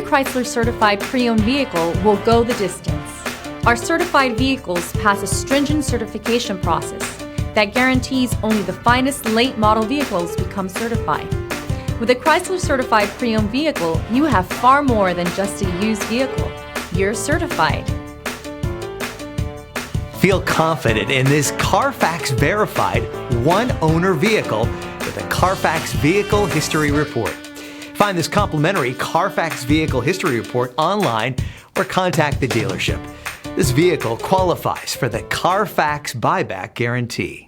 Chrysler certified pre-owned vehicle will go the distance. Our certified vehicles pass a stringent certification process that guarantees only the finest late model vehicles become certified. With a Chrysler certified pre-owned vehicle, you have far more than just a used vehicle. You're certified. Feel confident in this Carfax verified one-owner vehicle with a Carfax Vehicle History Report. Find this complimentary Carfax Vehicle History Report online or contact the dealership. This vehicle qualifies for the Carfax Buyback Guarantee.